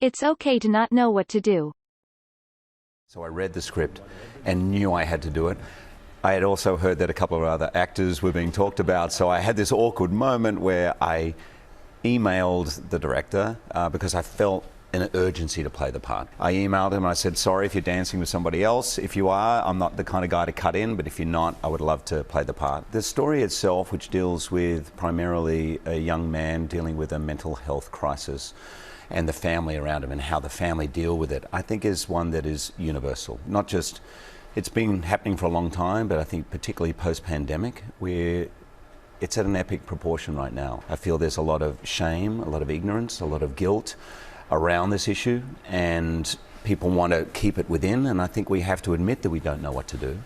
It's okay to not know what to do. So I read the script and knew I had to do it. I had also heard that a couple of other actors were being talked about, so I had this awkward moment where I emailed the director because I felt an urgency to play the part. I emailed him and I said, sorry if you're dancing with somebody else. If you are, I'm not the kind of guy to cut in, but if you're not, I would love to play the part. The story itself, which deals with primarily a young man dealing with a mental health crisis and the family around him and how the family deal with it, I think is one that is universal. Not just, it's been happening for a long time, but I think particularly post-pandemic, where it's at an epic proportion right now. I feel there's a lot of shame, a lot of ignorance, a lot of guilt around this issue, and people want to keep it within, and I think we have to admit that we don't know what to do.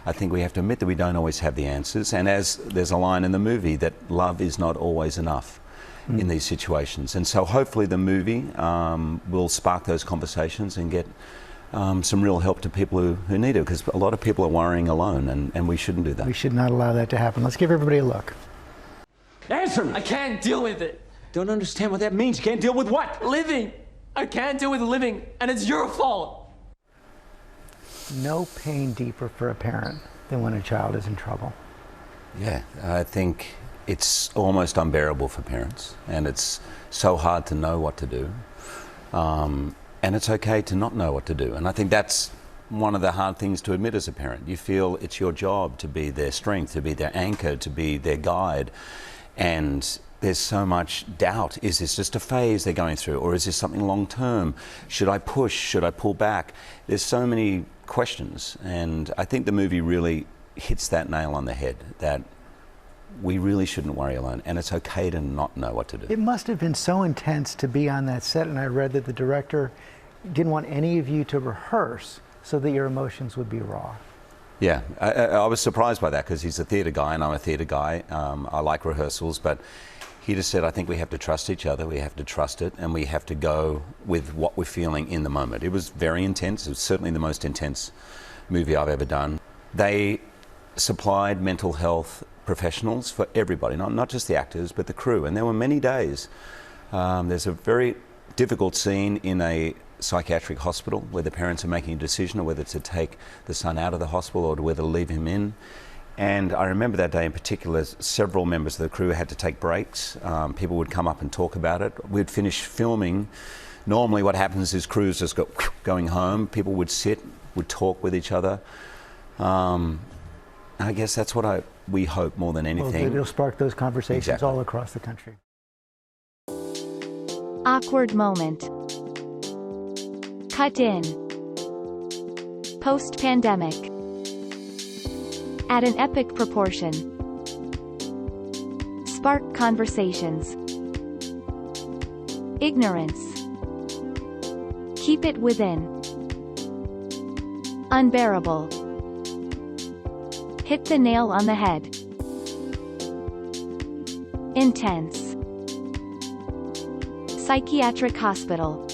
I think we have to admit that we don't always have the answers, and as there's a line in the movie, that love is not always enough in these situations. And so hopefully the movie will spark those conversations and get some real help to people who need it, because a lot of people are worrying alone, and we shouldn't do that. We should not allow that to happen. Let's give everybody a look. Answer me! I can't deal with it. Don't understand what that means. You can't deal with what? Living. I can't deal with living, and it's your fault. No pain deeper for a parent than when a child is in trouble. Yeah, I think it's almost unbearable for parents, and it's so hard to know what to do. And it's okay to not know what to do. And I think that's one of the hard things to admit as a parent. You feel it's your job to be their strength, to be their anchor, to be their guide. And there's so much doubt. Is this just a phase they're going through? Or is this something long term? Should I push? Should I pull back? There's so many questions. And I think the movie really hits that nail on the head, that we really shouldn't worry alone, and it's okay to not know what to do. It must have been so intense to be on that set, and I read that the director didn't want any of you to rehearse so that your emotions would be raw. Yeah, I was surprised by that, because he's a theatre guy and I'm a theatre guy. I like rehearsals, but he just said, I think we have to trust each other, we have to trust it, and we have to go with what we're feeling in the moment. It was very intense. It was certainly the most intense movie I've ever done. They supplied mental health professionals for everybody, not just the actors, but the crew. And there were many days. There's a very difficult scene in a psychiatric hospital where the parents are making a decision of whether to take the son out of the hospital or whether to leave him in. And I remember that day in particular, several members of the crew had to take breaks. People would come up and talk about it. We'd finish filming. Normally what happens is crews just go going home. People would sit, would talk with each other. I guess that's what we hope more than anything. Well, it'll spark those conversations Exactly. all across the country. Awkward moment. Cut in. Post-pandemic. At an epic proportion. Spark conversations. Ignorance. Keep it within. Unbearable. Hit the nail on the head. Intense. Psychiatric hospital.